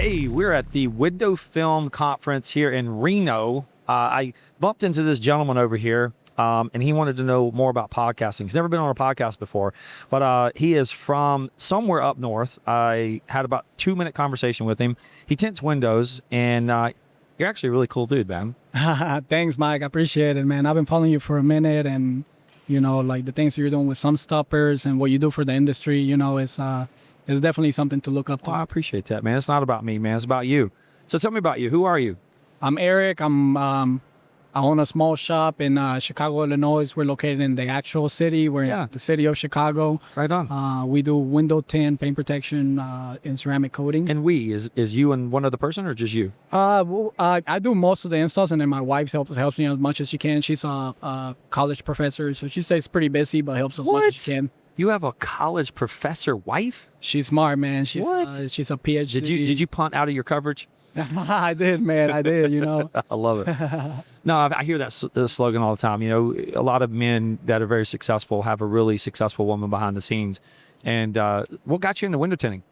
Hey, we're at the Window Film Conference here in Reno. I bumped into this gentleman over here, and he wanted to know more about podcasting. He's never been on a podcast before, but he is from somewhere up north. I had about a 2-minute conversation with him. He tints windows, and you're actually a really cool dude, man. Thanks, Mike. I appreciate it, man. I've been following you for a minute, and like the things you're doing with some stoppers and what you do for the industry, it's definitely something to look up to. Well, I appreciate that, man. It's not about me, man. It's about you. So tell me about you. Who are you? I'm Eric. I own a small shop in Chicago, Illinois. We're located in the actual city. We're in the city of Chicago. Right on. We do window tint, paint protection, and ceramic coating. And is you and one other person or just you? I do most of the installs, and then my wife helps me as much as she can. She's a college professor, so she stays pretty busy, but helps as much as she can. You have a college professor wife? She's smart, man. She's a PhD. Did you punt out of your coverage? I did, man. I did, I love it. No, I hear that slogan all the time. A lot of men that are very successful have a really successful woman behind the scenes. And what got you into window tinting?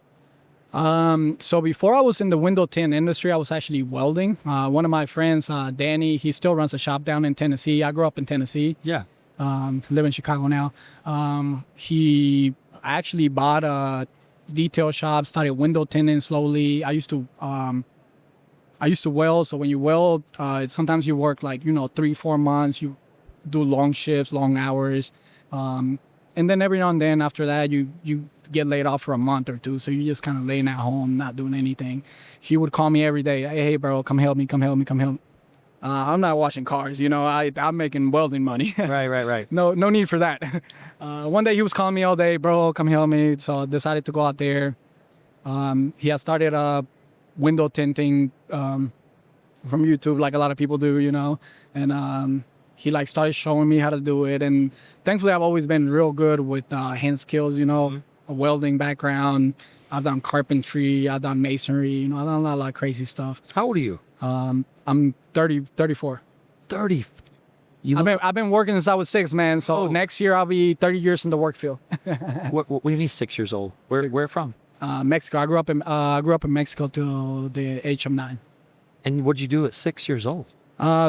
So before I was in the window tint industry, I was actually welding. One of my friends, Danny, he still runs a shop down in Tennessee. I grew up in Tennessee. Yeah. Live in Chicago now. He actually bought a detail shop, started window tinting slowly. I used to weld. So when you weld, sometimes you work like, 3-4 months, you do long shifts, long hours. And then every now and then after that, you get laid off for a month or two. So you're just kind of laying at home, not doing anything. He would call me every day. Hey, bro, come help me. I'm not washing cars, I'm making welding money. Right. No need for that. One day he was calling me all day, bro, come help me. So I decided to go out there. He had started a window tinting from YouTube, like a lot of people do, and he started showing me how to do it. And thankfully I've always been real good with hand skills, a welding background. I've done carpentry, I've done masonry, I've done a lot of crazy stuff. How old are you? I'm 34. 30. I've been working since I was 6, man. So next year I'll be 30 years in the work field. What do you mean 6 years old? Where from? Mexico. I grew up in Mexico till the age of 9. And what'd you do at 6 years old?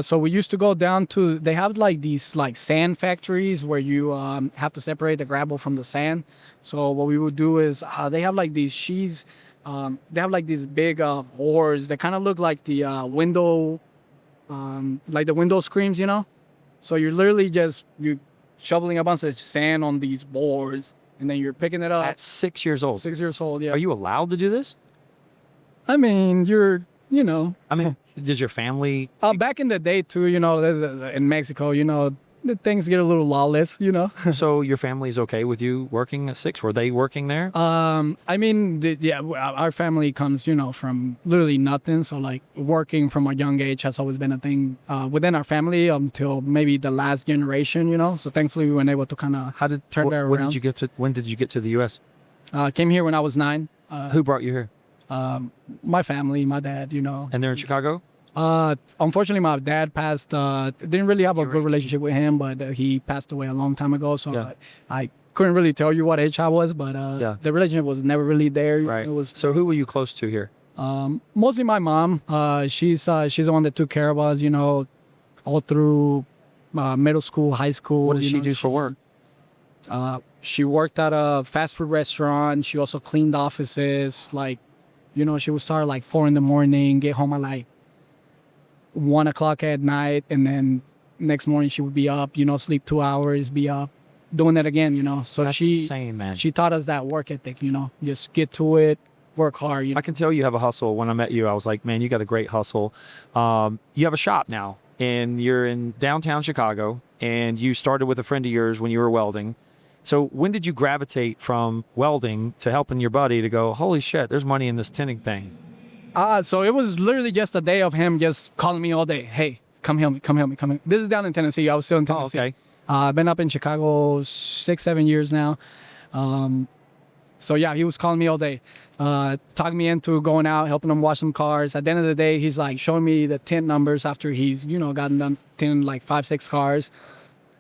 So we used to go down to, they have these sand factories where you have to separate the gravel from the sand. So what we would do is they have these sheets. They have these big oars that kind of look like the window, like the window screens, So you're literally you're shoveling a bunch of sand on these boards, and then you're picking it up. At 6 years old? 6 years old, yeah. Are you allowed to do this? I mean, did your family? Back in the day too, in Mexico, the things get a little lawless, So your family's okay with you working at 6? Were they working there? I mean, our family comes, from literally nothing. So working from a young age has always been a thing within our family until maybe the last generation, So thankfully we were able to kind of turn that around. When did you get to the U.S.? Came here when I was 9. Who brought you here? My family, my dad, And they're in Chicago? Unfortunately, my dad passed. Didn't really have a good relationship with him, but he passed away a long time ago. So I couldn't really tell you what age I was, but the relationship was never really there. Right. So who were you close to here? Mostly my mom. She's the one that took care of us, all through middle school, high school. What did she do for work? She worked at a fast food restaurant. She also cleaned offices. She would start at 4 a.m, get home at 1 o'clock at night, and then next morning she would be up, sleep 2 hours, be up, doing that again, So That's insane, man. She taught us that work ethic, just get to it, work hard. I can tell you have a hustle. When I met you, I was like, man, you got a great hustle. You have a shop now, and you're in downtown Chicago, and you started with a friend of yours when you were welding. So when did you gravitate from welding to helping your buddy to go, holy shit, there's money in this tinting thing? So it was literally just a day of him just calling me all day. Hey, come help me. This is down in Tennessee. I was still in Tennessee. Oh, okay. I've been up in Chicago 6-7 years now. So yeah, he was calling me all day, talking me into going out, helping him wash some cars. At the end of the day, he's showing me the tint numbers after he's, gotten done tinting 5-6 cars.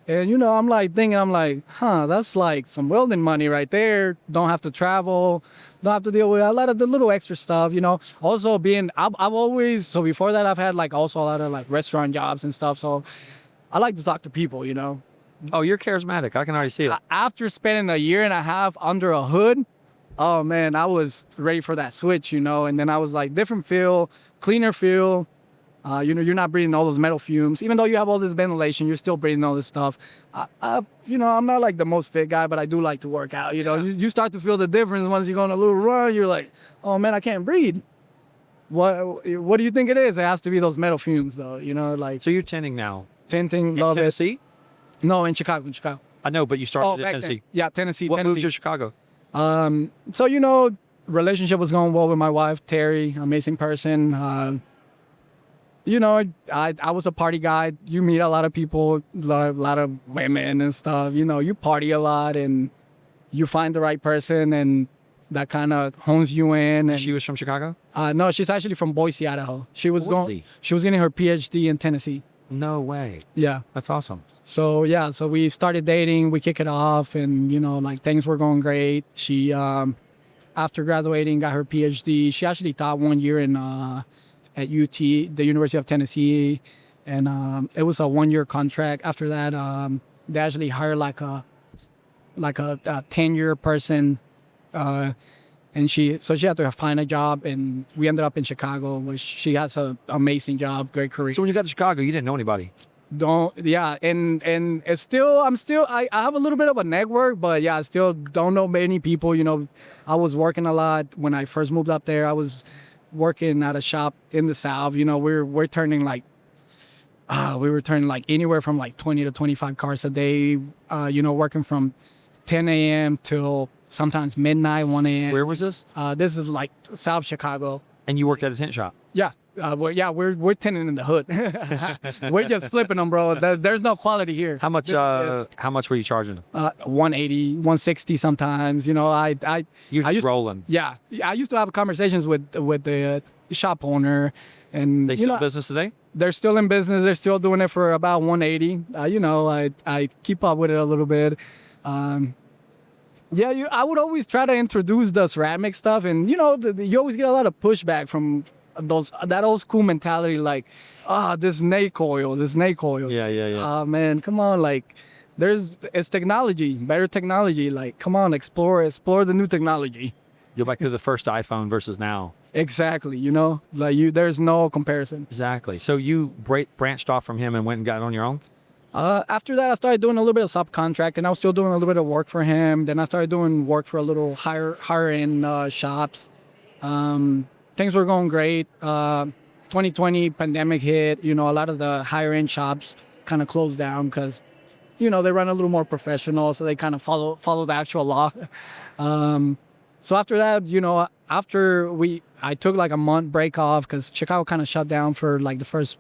And, you know, I'm like thinking, I'm like, that's like some welding money right there. Don't have to travel, don't have to deal with a lot of the little extra stuff, you know. Also I've always, so before that, I've had like also a lot of like restaurant jobs and stuff. So I like to talk to people, you know. Oh, you're charismatic. I can already see it. After spending a year and a half under a hood, oh man, I was ready for that switch, you know. And then I was like, different feel, cleaner feel. You know, you're not breathing all those metal fumes. Even though you have all this ventilation, you're still breathing all this stuff. You know, I'm not like the most fit guy, but I do like to work out. You know, you start to feel the difference once you go on a little run. You're like, oh man, I can't breathe. What do you think it is? It has to be those metal fumes, though. You know, like. So you're tinting now. Tinting, In love it. Tennessee? No, in Chicago. I know, but you started in back Tennessee. then. Yeah, Tennessee. What moved Tennessee. you to Chicago? So, you know, relationship was going well with my wife, Terry, amazing person. You know, I was a party guy. You meet a lot of people, a lot of women and stuff. You know, you party a lot and you find the right person and that kind of hones you in. And She was from Chicago? no, she's actually from Boise, Idaho. She was Boise? she was getting her PhD in Tennessee. No way. Yeah. That's awesome. So yeah, so we started dating, we kick it off, and you know, like things were going great. She after graduating got her PhD. She actually taught 1 year in at UT, the University of Tennessee, and it was a 1 year contract. After that, they actually hired like a 10-year person, and she had to find a job, and we ended up in Chicago, which she has an amazing job, great career. So when you got to Chicago, you didn't know anybody? And it's still I have a little bit of a network, but yeah, I still don't know many people. You know, I was working a lot when I first moved up there. I was working at a shop in the South. You know, we're turning like we were turning like anywhere from like 20 to 25 cars a day. You know, working from 10 a.m. till sometimes midnight, 1 a.m. Where was this? This is like South Chicago. And you worked at a tent shop? Yeah. We're tinting in the hood. We're just flipping them, bro. There's no quality here. How much were you charging? 180, 160 sometimes. You know, You're I just used, rolling. Yeah, I used to have conversations with the shop owner, and They still in business today? They're still in business. They're still doing it for about 180. You know, I keep up with it a little bit. Yeah, I would always try to introduce the ceramic stuff, and you know, you always get a lot of pushback from that old school mentality, like, this snake oil. Yeah. Man, come on, like, it's technology, better technology. Like, come on, explore the new technology. Go back to the first iPhone versus now. Exactly, you know, like there's no comparison. Exactly. So you branched off from him and went and got it on your own? After that, I started doing a little bit of subcontract, and I was still doing a little bit of work for him. Then I started doing work for a little higher end shops. Things were going great. 2020 pandemic hit. You know, a lot of the higher end shops kind of closed down because, you know, they run a little more professional, so they kind of follow the actual law. So after that, you know, I took like a month break off because Chicago kind of shut down for like the first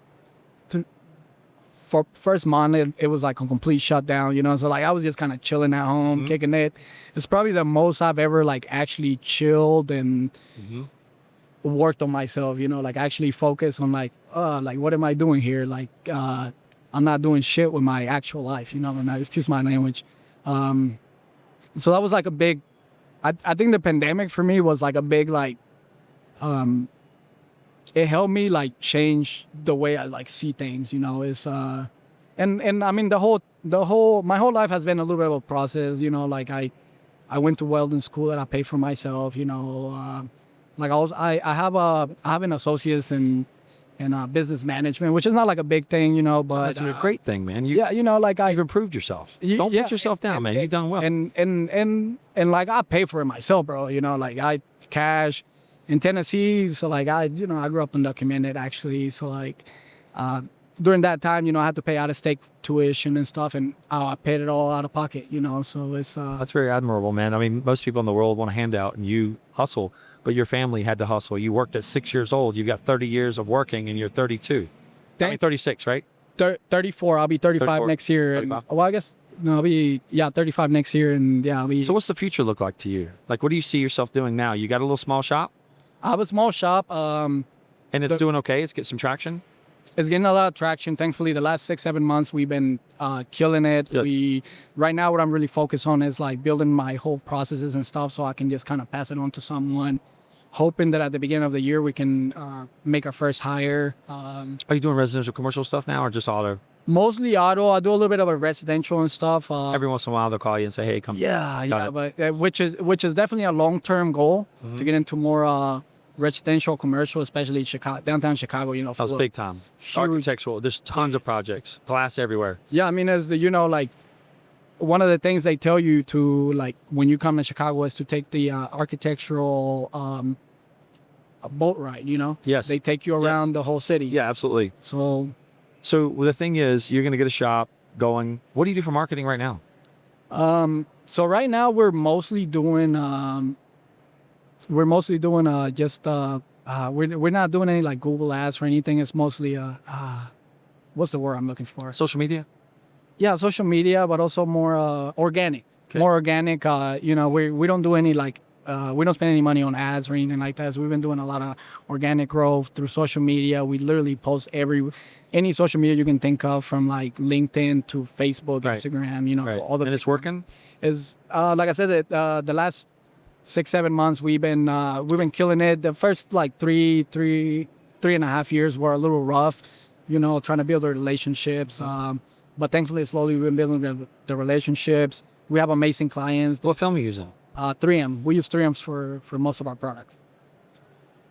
month. It was like a complete shutdown, you know. So like I was just kind of chilling at home, kicking it. It's probably the most I've ever like actually chilled and worked on myself, you know, like actually focused on like what am I doing here? Like I'm not doing shit with my actual life, you know, and excuse my language. So that was like a big, I think the pandemic for me was like a big like it helped me like change the way I like see things, you know. It's and I mean my whole life has been a little bit of a process, you know. Like I went to welding school that I paid for myself, you know. Like I have an associate's in business management, which is not like a big thing, you know, but That's a great thing, man. you know, like You've improved yourself. Don't put yourself down, man. You've done well. And like I pay for it myself, bro. You know, like I cash in Tennessee, so like I grew up undocumented actually, so like during that time, you know, I had to pay out of state tuition and stuff, and I paid it all out of pocket, you know. So it's That's very admirable, man. I mean, most people in the world want a handout, and you hustle, but your family had to hustle. You worked at 6 years old. You've got 30 years of working, and you're 32. I mean, 36, right? 34. I'll be 35 34, next year. 35. Well, I guess no, I'll be 35 next year, and yeah, I'll be. So what's the future look like to you? Like, what do you see yourself doing now? You got a little small shop, I have a small shop. and it's doing okay. It's getting some traction. It's getting a lot of traction. Thankfully, the last 6-7 months we've been killing it. Good. Right now what I'm really focused on is like building my whole processes and stuff, so I can just kind of pass it on to someone. Hoping that at the beginning of the year we can make our first hire. Are you doing residential, commercial stuff now, or just auto? Mostly auto. I do a little bit of a residential and stuff. Every once in a while they'll call you and say, "Hey, come." Yeah, but which is definitely a long-term goal to get into more residential, commercial, especially Chicago, downtown Chicago. You know, That was big time. Architectural. There's tons of projects, glass everywhere. Yeah, I mean, as the, you know, like one of the things they tell you to, like when you come to Chicago, is to take the architectural boat ride. You know, Yes. they take you around the whole city. Yeah, absolutely. So the thing is, you're going to get a shop going. What do you do for marketing right now? So right now we're mostly doing just we're not doing any like Google ads or anything. It's mostly what's the word I'm looking for? Social media? Yeah, social media, but also more organic. Okay. More organic. You know, we don't do any like we don't spend any money on ads or anything like that. So we've been doing a lot of organic growth through social media. We literally post any social media you can think of, from like LinkedIn to Facebook, Right. Instagram. You know, Right. all the And it's working? is like I said, the last 6-7 months we've been killing it. The first like three and a half years were a little rough, you know, trying to build the relationships. But thankfully, slowly we've been building the relationships. We have amazing clients. What film are you using? 3M. We use 3Ms for most of our products.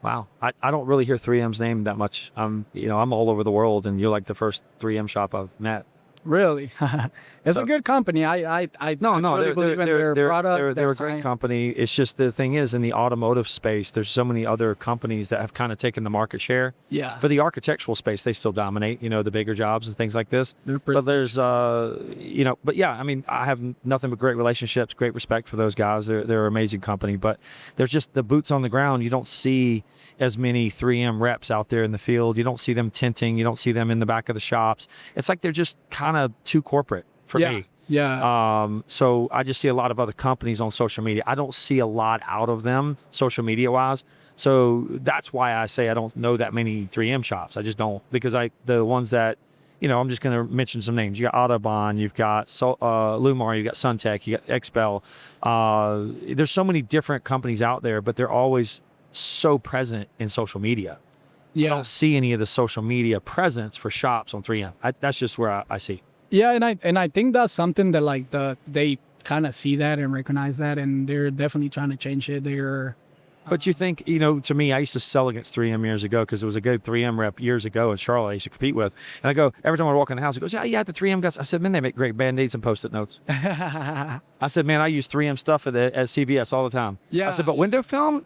Wow. I don't really hear 3M's name that much. I'm all over the world, and you're like the first 3M shop I've met. Really, it's So- a good company. I No, truly believe in their product. they're their a great science. company. It's just the thing is, in the automotive space, there's so many other companies that have kind of taken the market share. Yeah, For the architectural space, they still dominate, you know, the bigger jobs and things like this. They're But there's, but yeah, I mean, I have nothing but great relationships, great respect for those guys. They're an amazing company, but there's just the boots on the ground. You don't see as many 3M reps out there in the field. You don't see them tinting. You don't see them in the back of the shops. It's like they're just kind of too corporate for me. Yeah. So I just see a lot of other companies on social media. I don't see a lot out of them social media wise. So that's why I say I don't know that many 3M shops. I just don't, because the ones that, you know, I'm just going to mention some names. You got Autobahn, you've got Lumar, you've got Suntech, you got Expel. There's so many different companies out there, but they're always so present in social media. I don't see any of the social media presence for shops on 3M. That's just where I see. Yeah, and I think that's something that like they kind of see that and recognize that, and they're definitely trying to change it. But you think, you know, to me, I used to sell against 3M years ago because it was a good 3M rep years ago in Charlotte I used to compete with. And I go, every time I walk in the house, he goes, yeah, the 3M guys. I said, man, they make great Band-Aids and Post-it notes. I said, man, I use 3M stuff at CVS all the time. Yeah. I said, but window film?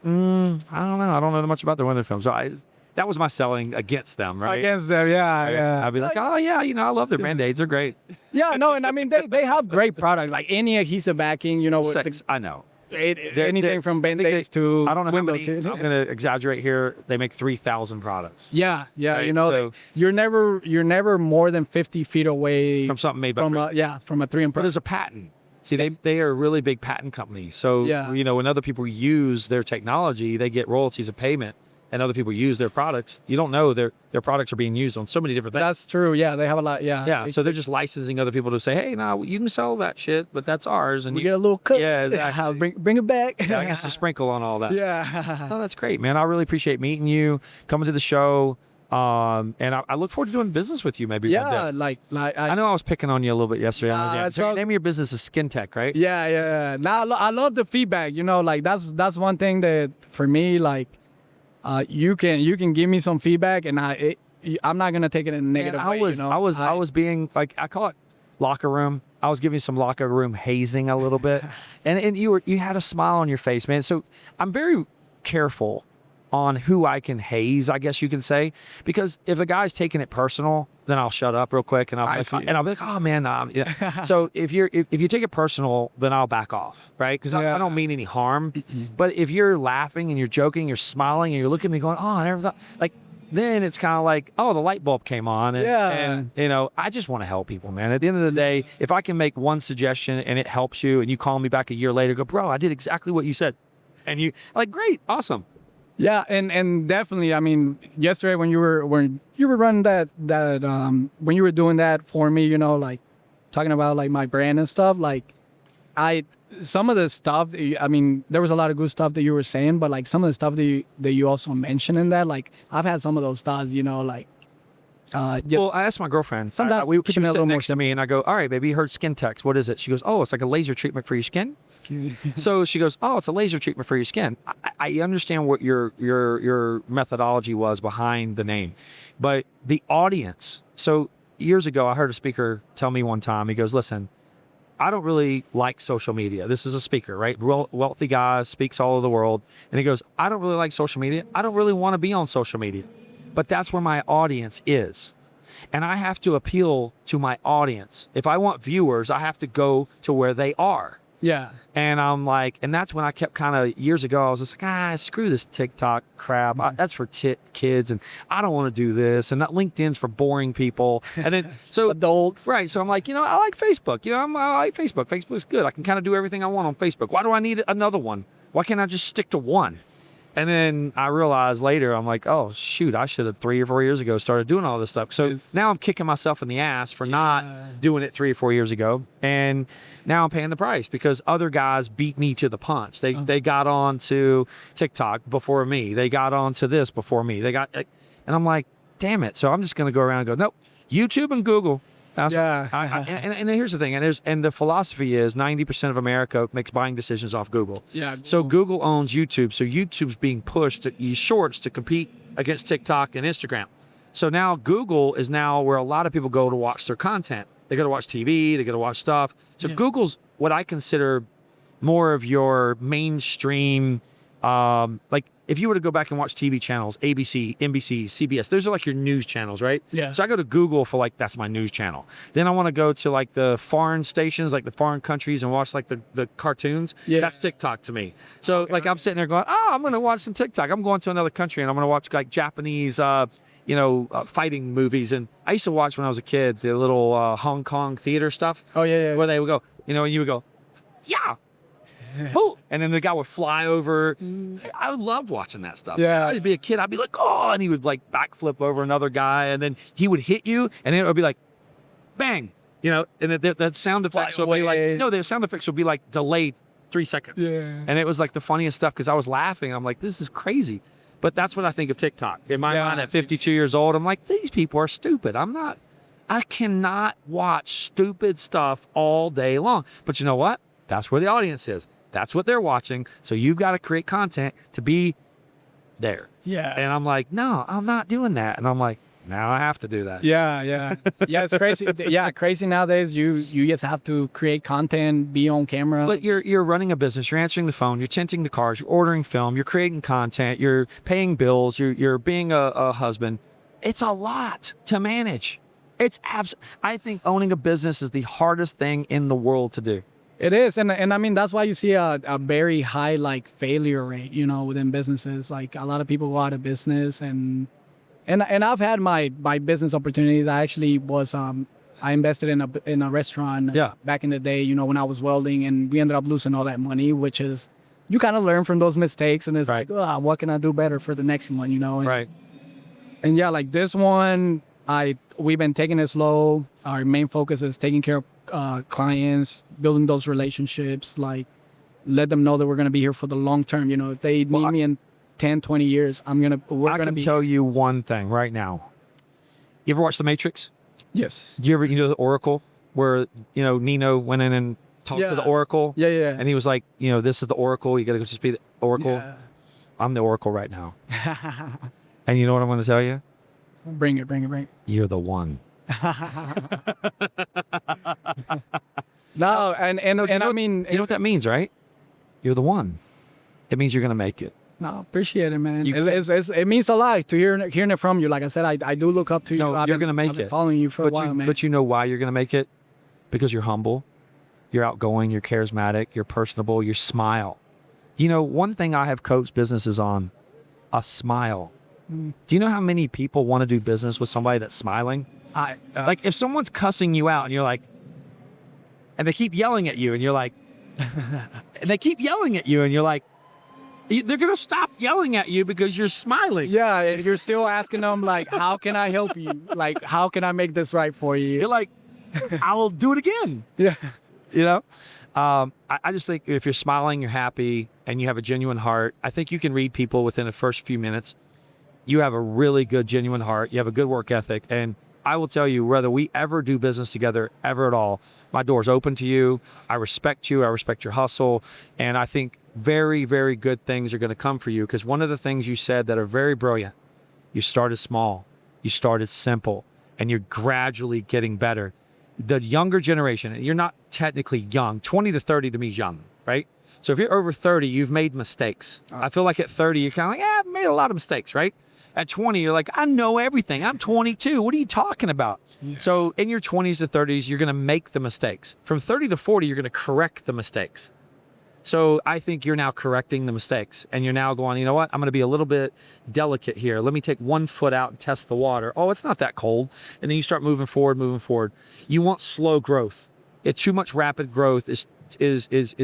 I don't know. I don't know much about their window film. So that was my selling against them, right? Against them, yeah. I'd be like, oh, yeah, you know, I love their Band-Aids. They're great. Yeah, no, and I mean, they have great products, like any adhesive backing, you know. I know. Anything from Band-Aids to I don't know how window many, tint. I'm going to exaggerate here. They make 3,000 products. Yeah, Right, you know, so- you're never more than 50 feet away From something made by from a 3M But product. there's a patent. See, they are a really big patent company. So, Yeah. you know, when other people use their technology, they get royalties of payment, and other people use their products. You don't know their products are being used on so many different things. That's true. Yeah, they have a lot. Yeah. Yeah, so they're just licensing other people to say, hey, no, you can sell that shit, but that's ours. And we get a little cut. Yeah, exactly. Bring it back. I guess a sprinkle on all that. Yeah. Oh, that's great, man. I really appreciate meeting you, coming to the show. And I look forward to doing business with you maybe one Yeah, day. like I know I was picking on you a little bit yesterday. Nah, So your so- name of your business is Skinztek, right? Yeah. Now I love the feedback. You know, like that's one thing that for me, like, you can give me some feedback, and I'm not gonna take it in a negative Man, way. You know? I was being like, I call it locker room. I was giving you some locker room hazing a little bit, and you had a smile on your face, man. So I'm very careful on who I can haze, I guess you can say, because if the guy's taking it personal, then I'll shut up real quick and I'll be like, oh man, nah. Yeah. So if you take it personal, then I'll back off, right? Because I don't mean any harm. But if you're laughing and you're joking, you're smiling and you're looking at me going, oh, I never thought, like, then it's kind of like, oh, the light bulb came on. And, you know, I just want to help people, man. At the end of the day, if I can make one suggestion and it helps you and you call me back a year later, go, bro, I did exactly what you said. And you like, great, awesome. Yeah, and definitely. I mean, yesterday when you were running when you were doing that for me, like talking about like my brand and stuff, like I some of the stuff. I mean, there was a lot of good stuff that you were saying, but like some of the stuff that you also mentioned in that, like I've had some of those thoughts, like just Well, I asked my girlfriend. sometimes She was keeping it a sitting little more next to me, and I go, "All right, baby, you heard Skintex. What is it?" She goes, "Oh, it's like a laser treatment for your skin." So she goes, "Oh, it's a laser treatment for your skin." I understand what your methodology was behind the name, but the audience. So years ago, I heard a speaker tell me one time. He goes, "Listen, I don't really like social media." This is a speaker, right? Wealthy guy, speaks all over the world, and he goes, "I don't really like social media. I don't really want to be on social media, but that's where my audience is." And I have to appeal to my audience. If I want viewers, I have to go to where they are. Yeah. And I'm like, and that's when I kept kind of years ago, I was just like, screw this TikTok crap. That's for kids, and I don't want to do this. And that LinkedIn's for boring people. And then, so Adults. right. So I'm like, I like Facebook. I like Facebook. Facebook's good. I can kind of do everything I want on Facebook. Why do I need another one? Why can't I just stick to one? And then I realized later, I'm like, oh, shoot, I should have 3 or 4 years ago started doing all this stuff. So now I'm kicking myself in the ass for not doing it 3 or 4 years ago. And now I'm paying the price because other guys beat me to the punch. They got on to TikTok before me. They got on to this before me. And I'm like, damn it. So I'm just going to go around and go, nope, YouTube and Google. And here's the thing, and the philosophy is 90% of America makes buying decisions off Google. Yeah. So Google owns YouTube. So YouTube's being pushed to use shorts to compete against TikTok and Instagram. So now Google is now where a lot of people go to watch their content. They go to watch TV, they go to watch stuff. So Google's what I consider more of your mainstream, like if you were to go back and watch TV channels, ABC, NBC, CBS, those are like your news channels, right? Yeah. So I go to Google for like, that's my news channel. Then I want to go to like the foreign stations, like the foreign countries and watch like the cartoons. Yeah. That's TikTok to me. So like I'm sitting there going, I'm going to watch some TikTok. I'm going to another country and I'm going to watch like Japanese, fighting movies. And I used to watch when I was a kid, the little Hong Kong theater stuff. Oh, yeah. Where they would go, and you would go, yeah. Boom. And then the guy would fly over. I loved watching that stuff. Yeah. I'd be a kid. I'd be like, oh, and he would like backflip over another guy, and then he would hit you, and then it would be like, bang, and the sound effects would be like, the sound effects would be like delayed 3 seconds. Yeah. And it was like the funniest stuff because I was laughing. I'm like, this is crazy. But that's what I think of TikTok. In my mind, at 52 years old, I'm like, these people are stupid. I cannot watch stupid stuff all day long. But you know what? That's where the audience is. That's what they're watching. So you've got to create content to be there. Yeah. And I'm like, no, I'm not doing that. And I'm like, now I have to do that. Yeah. It's crazy. Yeah, crazy nowadays. You just have to create content, be on camera. But you're running a business. You're answering the phone. You're tinting the cars. You're ordering film. You're creating content. You're paying bills. You're being a husband. It's a lot to manage. I think owning a business is the hardest thing in the world to do. It is, and I mean that's why you see a very high like failure rate, within businesses. Like a lot of people go out of business, and I've had my business opportunities. I actually was I invested in a restaurant back in the day, when I was welding, and we ended up losing all that money, which is you kind of learn from those mistakes, and it's like, what can I do better for the next one, And, right. And yeah, like this one, we've been taking it slow. Our main focus is taking care of clients, building those relationships, like let them know that we're going to be here for the long term. If they need me in 10, 20 years, I can tell you one thing right now. You ever watch The Matrix? Yes. Do you ever, the Oracle where, Neo went in and talked to the Oracle? Yeah. And he was like, this is the Oracle. You got to just be the Oracle. Yeah. I'm the Oracle right now. And you know what I'm going to tell you? Bring it. You're the one. No, and I mean, you know what that means, right? You're the one. It means you're gonna make it. No, appreciate it, man. It means a lot to hearing it from you. Like I said, I do look up to you. No, you're gonna make I've been it. following you for a while, man. But you know why you're gonna make it? Because you're humble, you're outgoing, you're charismatic, you're personable, you smile. One thing I have coached businesses on, a smile. Do you know how many people want to do business with somebody that's smiling? Like if someone's cussing you out and you're like, and they keep yelling at you and you're like, and they keep yelling at you and you're like, They're going to stop yelling at you because you're smiling. Yeah, and you're still asking them like, how can I help you? Like, how can I make this right for you? You're like, I'll do it again. Yeah. You know, I just think if you're smiling, you're happy, and you have a genuine heart, I think you can read people within the first few minutes. You have a really good, genuine heart. You have a good work ethic. And I will tell you, whether we ever do business together, ever at all, my door's open to you. I respect you. I respect your hustle. And I think very, very good things are going to come for you, because one of the things you said that are very brilliant, you started small, you started simple, and you're gradually getting better. The younger generation, and you're not technically young, 20 to 30 to me is young, right? So if you're over 30, you've made mistakes. I feel like at 30, you're kind of like, yeah, I've made a lot of mistakes, right? At 20, you're like, I know everything. I'm 22. What are you talking about? Yeah. So in your 20s to 30s, you're going to make the mistakes. From 30 to 40, you're going to correct the mistakes. So I think you're now correcting the mistakes, and you're now going, you know what? I'm going to be a little bit delicate here. Let me take 1 foot out and test the water. Oh, it's not that cold. And then you start moving forward, moving forward. You want slow growth. It's too much rapid growth is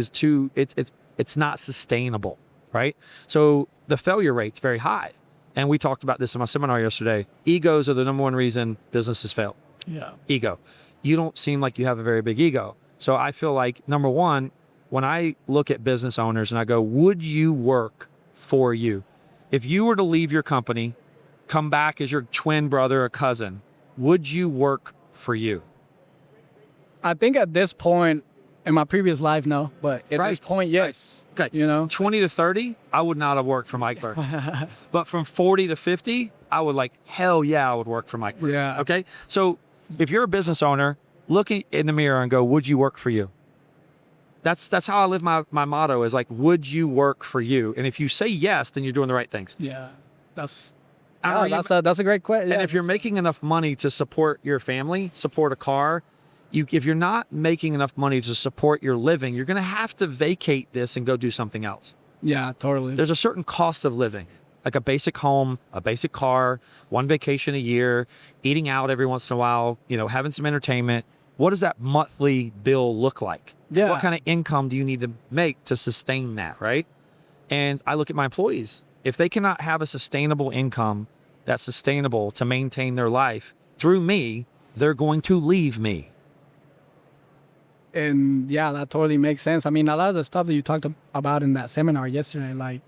too, it's not sustainable, right? So the failure rate's very high. And we talked about this in my seminar yesterday. Egos are the number one reason businesses fail. Yeah. Ego. You don't seem like you have a very big ego. So I feel like, number one, when I look at business owners and I go, would you work for you? If you were to leave your company, come back as your twin brother or cousin, would you work for you? I think at this point in my previous life, no, but at this point, yes. Okay. You know, 20 to 30, I would not have worked for Mike Burke. But from 40 to 50, I would like, hell yeah, I would work for Mike Burke. Yeah. Okay. So if you're a business owner, look in the mirror and go, would you work for you? That's how I live my motto is like, would you work for you? And if you say yes, then you're doing the right things. Yeah. That's a great question. And if you're making enough money to support your family, support a car, if you're not making enough money to support your living, you're going to have to vacate this and go do something else. Yeah, totally. There's a certain cost of living, like a basic home, a basic car, 1 vacation a year, eating out every once in a while, having some entertainment. What does that monthly bill look like? Yeah. What kind of income do you need to make to sustain that, right? And I look at my employees. If they cannot have a sustainable income that's sustainable to maintain their life through me, they're going to leave me. And yeah, that totally makes sense. I mean, a lot of the stuff that you talked about in that seminar yesterday, like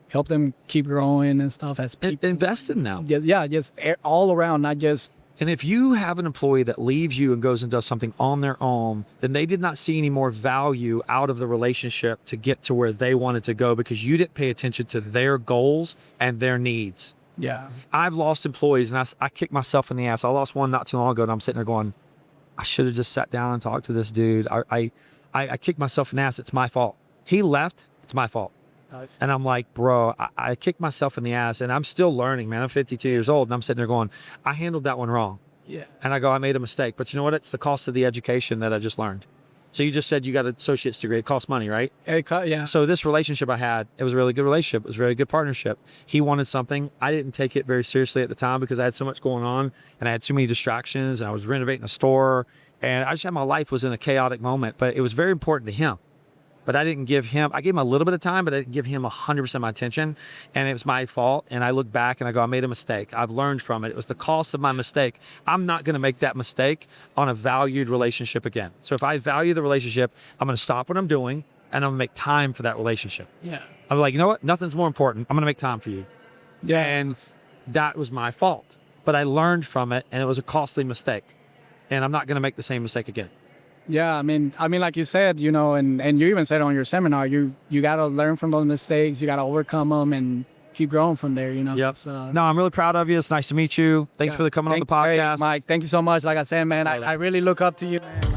help them keep growing and stuff as people. Invest in them. Yeah, just all around, not just. And if you have an employee that leaves you and goes and does something on their own, then they did not see any more value out of the relationship to get to where they wanted to go because you didn't pay attention to their goals and their needs. Yeah. I've lost employees, and I kick myself in the ass. I lost one not too long ago, and I'm sitting there going, I should have just sat down and talked to this dude. I kicked myself in the ass. It's my fault. He left. It's my fault. Nice. And I'm like, bro, I kicked myself in the ass, and I'm still learning, man. I'm 52 years old, and I'm sitting there going, I handled that one wrong. Yeah. And I go, I made a mistake. But you know what? It's the cost of the education that I just learned. So you just said you got an associate's degree. It costs money, right? Yeah. So this relationship I had, it was a really good relationship. It was a very good partnership. He wanted something. I didn't take it very seriously at the time because I had so much going on, and I had too many distractions, and I was renovating a store, and I just had my life was in a chaotic moment. But it was very important to him. But I didn't give him, I gave him a little bit of time, but I didn't give him 100% of my attention. And it was my fault. And I look back and I go, I made a mistake. I've learned from it. It was the cost of my mistake. I'm not going to make that mistake on a valued relationship again. So if I value the relationship, I'm going to stop what I'm doing and I'm going to make time for that relationship. Yeah. I'm like, you know what? Nothing's more important. I'm going to make time for you. Yeah. And that was my fault. But I learned from it, and it was a costly mistake. And I'm not going to make the same mistake again. Yeah, I mean, like you said, and you even said on your seminar, you got to learn from those mistakes. You got to overcome them and keep growing from there, Yep. So, no, I'm really proud of you. It's nice to meet you. Thanks for coming on the podcast. Hey, Mike, thank you so much. Like I said, man, I really look up to you, man.